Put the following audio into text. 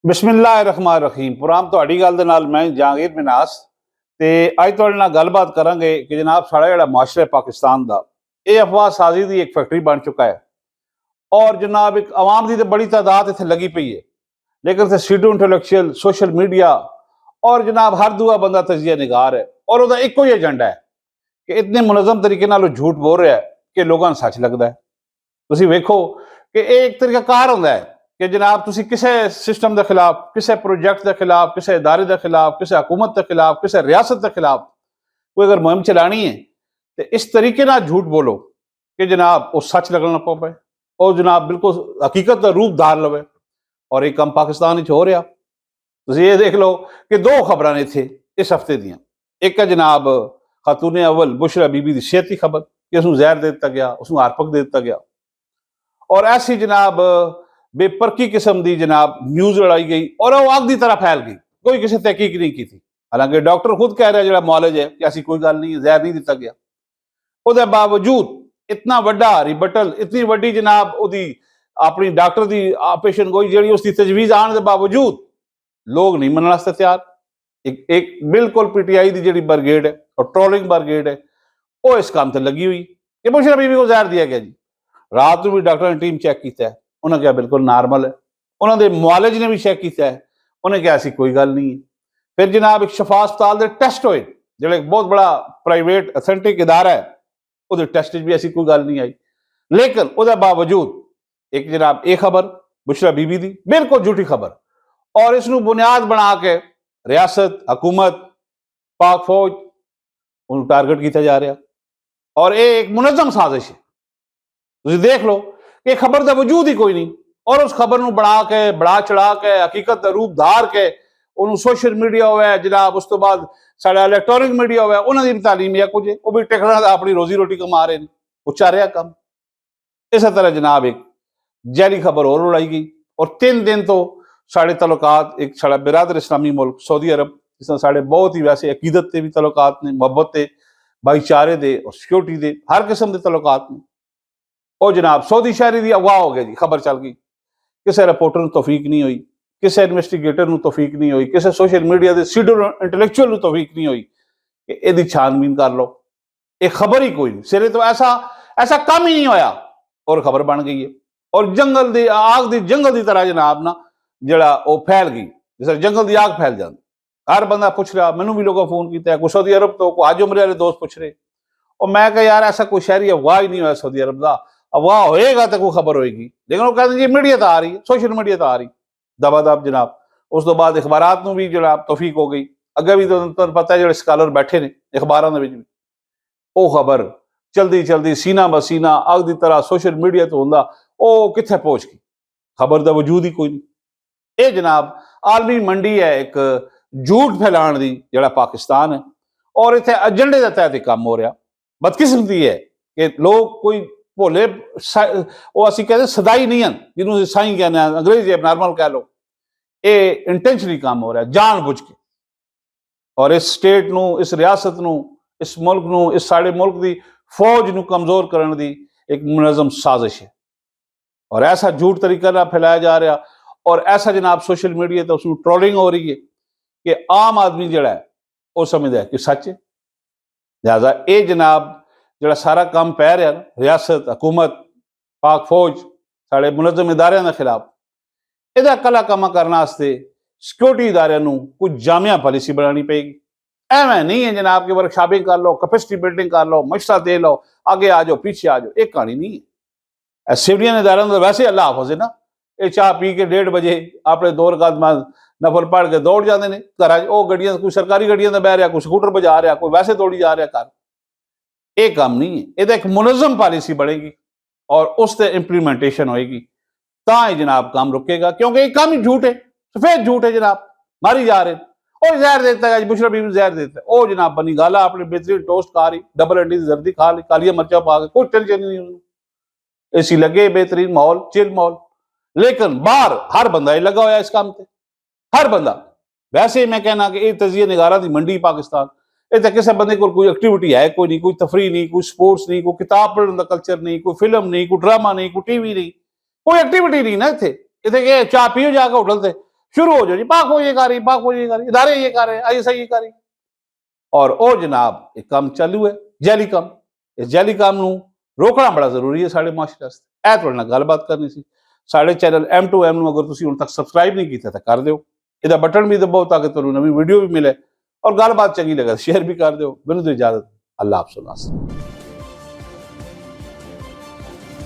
बिस्मिल्लाहिर्रहमानिर्रहीम। प्रोग्राम ਤੁਹਾਡੀ ਗੱਲ ਦੇ ਨਾਲ मैं जहांगीर मिनास ਤੇ ਅੱਜ ਤੁਹਾਡੇ ਨਾਲ ਗੱਲਬਾਤ ਕਰਾਂਗੇ ਕਿ ਜਨਾਬ ਸਾਡਾ ਜਿਹੜਾ ਮੁਆਸ਼ਰਾ ਪਾਕਿस्तान ਦਾ ਇਹ ਅਫਵਾਹ ਸਾਜ਼ੀ ਦੀ ਇੱਕ ਫੈਕਟਰੀ ਬਣ ਚੁੱਕਾ ਹੈ और जनाब एक आवाम की तो बड़ी तादाद इतने लगी पई है, लेकिन इतने सीडो इंटलैक्चुअल सोशल मीडिया और जनाब हर दूआ बंदा तजिया निगार है और उसका एको ही एजेंडा है कि इतने मुनज़म तरीके नाल झूठ बोल रहा है कि लोगों को सच लगता है। तुसीं वेखो कि एक तरीकाकार होंदा है कि जनाब तुसीं किसी सिस्टम के खिलाफ, किसी प्रोजेक्ट के खिलाफ, किसी इदारे के खिलाफ, किसी हुकूमत के खिलाफ, किसी रियासत के खिलाफ कोई अगर मुहिम चलानी है तो इस तरीके नाल झूठ बोलो कि जनाब वो सच लगना पाए और जनाब बिल्कुल हकीकत का रूप धार लवे। और एक काम पाकिस्तान हो रहा, तुसीं ये देख लो कि दो खबर ने थे इस हफ्ते दियां। एक है जनाब खातून अव्वल बुशरा बीबी की सेहत की खबर कि उसनूं जहर दे दिता गया, उसनूं हारपक दे दिता गया और ऐसी जनाब बेपरकी किस्म की जनाब न्यूज़ लड़ाई गई और वो आग की तरह फैल गई, कोई किसी तहकीक नहीं की थी। हालांकि डॉक्टर खुद कह रहा है, जो मुआलज है, कि ऐसी कोई गल नहीं, जहर नहीं दिता गया। उसके बावजूद इतना वड्डा रिबटल, इतनी वड्डी जनाब उदी अपनी डॉक्टर की पेशन गोई जी उसकी तजवीज़ आने के बावजूद लोग नहीं मनने वास्ते तैयार। एक बिल्कुल पीटीआई की जी ब्रिगेड है और ट्रोलिंग ब्रिगेड है वो इस काम से लगी हुई कि बुशरा बीबी को जहर दिया गया जी। रात को भी डॉक्टर ने टीम चेक किया है, उन्हें कहा बिल्कुल नॉर्मल है। उन्होंने मुआलज ने भी चेक किया है, उन्हें कहा ऐसी कोई गल नहीं है। फिर जनाब एक शफा अस्पताल के टेस्ट होए, जो एक बहुत बड़ा प्राइवेट अथेंटिक इदारा है, वो टेस्ट भी ऐसी कोई गल नहीं आई। लेकिन उसके बावजूद एक जनाब एक खबर बुशरा बीबी की बिल्कुल झूठी खबर और इसनूं बुनियाद बना के रियासत, हुकूमत, पाक फौज उन्हें टारगेट किया जा रहा और ये एक मुनज़्ज़म साजिश है। तुसीं देख लो कि खबर का वजूद ही कोई नहीं और उस खबर को बना के बढ़ा चढ़ा के हकीकत का रूप धार के उन्होंने सोशल मीडिया हो जनाब, उस तो बाद साढ़ा इलैक्ट्रॉनिक मीडिया हो उन्होंने भी तालीम या कुछ वो भी टिकना अपनी रोजी रोटी कमा रहे हैं, वो चाह कम। इस तरह जनाब एक जैली खबर और उड़ाई गई और 3 दिन तो साढ़े तल्लुकात एक साढ़ा बिरादर इस्लामी मुल्क सऊदी अरब जिस साढ़े बहुत ही वैसे अकीदत के भी तल्लुकात ने, मुहब्बत के, भाईचारे दे और सिक्योरिटी के हर किस्म के तल्लुकात ने। और जनाब सऊदी शहरी की अगवाह हो गया जी, खबर चल गई, किसी रिपोर्टर को तौफीक नहीं हुई, किसी इन्वेस्टिगेटर को तौफीक नहीं हुई, किसी सोशल मीडिया के सीडो इंटलैक्चुअल को तौफीक नहीं हुई कि इसकी छानबीन कर लो। एक खबर ही कोई नहीं, सिरे तो ऐसा काम ही नहीं होया और खबर बन गई है और जंगल की आग की जंगल की तरह जनाब ना जड़ा वो फैल गई, जिस जंगल की आग फैल जाती। हर बंदा पूछ रहा, मैनू भी लोगों फोन किया, कुछ सऊदी अरब तो आज उम्र वाले दोस्त पूछ रहे और मैं कहा यार ऐसा कोई शहरी अगवाह ही नहीं होया सऊदी अरब का, अगवाह होएगा तो कोई खबर होएगी। लेकिन वो कहते जी मीडिया तो आ रही है, सोशल मीडिया तो आ रही दबादब जनाब। उस तो बाद अखबारात को भी जनाब तौफीक हो गई, अगे भी तो पता है जो स्कॉलर बैठे ने अखबारों के भी वो खबर चलती चलती सीना बसीना अग की तरह सोशल मीडिया तो होंदा वो कित्थे पहुंच गई, खबर का वजूद ही कोई नहीं। ये जनाब आलमी मंडी है एक झूठ फैलाने की जड़ा पाकिस्तान है और इतने एजेंडे के तहत काम हो रहा। बदकिस्मती है कि लोग कोई भोले वो असी कहते सदाई नहीं हैं, जिन्होंने साई कहने अंग्रेजी नॉर्मल कह लो, ये इंटेंशनली काम हो रहा है जानबूझ के और इस स्टेट नू, इस रियासत नू, इस मुल्क नू, इस साढ़े मुल्क की फौज नू कमजोर करने की एक मुनज़्ज़म साजिश है और ऐसा झूठ तरीका ना फैलाया जा रहा और ऐसा जनाब सोशल मीडिया तो उसमें ट्रोलिंग हो रही है कि आम आदमी जड़ा है वो समझदा है कि सच है। लिहाजा ये जनाब जड़ा सारा काम पै रहा रियासत, हुकूमत, पाक फौज, साढ़े मुनज़्ज़म इदारे के खिलाफ इहदा कला कमा करने वास्ते सिक्योरिटी इदारे नूं कुछ जामिया पॉलिसी बनानी पेगी। एवं नहीं है जनाब कि वर्कशॉपिंग कर लो, कैपेसिटी बिल्डिंग कर लो, मशवरा दे लो, आगे आ जाओ पीछे आ जाओ, एक कहानी नहीं है। सिविलियन इदारों तो वैसे अल्लाह हाफ़िज़ है ना, ये चाह पी के 1:30 बजे अपने 2 रकात नफल पढ़ के दौड़ जाते हैं घर। वो गड्डियां कोई सरकारी गड्डियां तो बह रहा, कोई स्कूटर बजा रहा, कोई वैसे दौड़ी जा रहा घर। ये काम नहीं है, ये एक मुनज़्ज़म पॉलिसी बनेगी और उससे इंप्लीमेंटेशन होएगी तां ही जनाब काम रुकेगा, क्योंकि ये काम ही झूठ है, सफेद झूठ है जनाब। मारी जा रहे और जहर देता है बुशरा बीबी जहर देता है ओ जनाब बनी गाला अपने बेहतरीन टोस्ट खा रही, डबल अंडी की जर्दी खा ली, कालिया मर्चा पा के, कोई टेंशन नहीं उन्होंने, एसी लगे, बेहतरीन माहौल, चिल माहौल। लेकिन बाहर हर बंदा ही लगा हुआ इस काम से, हर बंदा। वैसे मैं कहना कि तजिया निगारा की मंडी पाकिस्तान, इतने किसी बंदे को कोई एक्टिविटी है कोई नहीं, कोई तफरी नहीं, कोई स्पोर्ट्स नहीं, कोई किताब पढ़ने का कल्चर नहीं, कोई फिल्म नहीं, कोई ड्रामा नहीं, कोई टीवी नहीं, कोई एक्टिविटी नहीं ना इतने। इतने चाह पियो जाकर होटल से शुरू हो जाओ जी, पाक हो ये कर रही, पाक हो ये कर रही, इदारे ये कर रहे, ISI ये कर रही। और ਉਹ जनाब एक काम चालू है जैली काम। इस जैली काम ਨੂੰ ਰੋਕਣਾ ਬੜਾ ਜ਼ਰੂਰੀ ਹੈ ਸਾਡੇ ਮਾਸ਼ਰੇ ਵਾਸਤੇ। ਇਹ ਤੁਹਾਡੇ ਨਾਲ ਗੱਲਬਾਤ ਕਰਨੀ ਸੀ। ਸਾਡੇ ਚੈਨਲ M2M ਨੂੰ ਅਗਰ ਤੁਸੀਂ ਹੁਣ ਤੱਕ ਸਬਸਕ੍ਰਾਈਬ ਨਹੀਂ ਕੀਤਾ ਤਾਂ ਕਰ ਦਿਓ, ਇਹਦਾ ਬਟਨ ਵੀ ਦਬਾਓ ਤਾਂ ਕਿ ਤੁਹਾਨੂੰ ਨਵੀਂ ਵੀਡੀਓ ਵੀ ਮਿਲੇ, ਔਰ ਗੱਲਬਾਤ ਚੰਗੀ ਲੱਗੇ ਸ਼ੇਅਰ ਵੀ ਕਰ ਦਿਓ। ਮੈਨੂੰ ਦਿਓ ਇਜਾਜ਼ਤ, ਅੱਲਾਹ ਹਾਫਿਜ਼।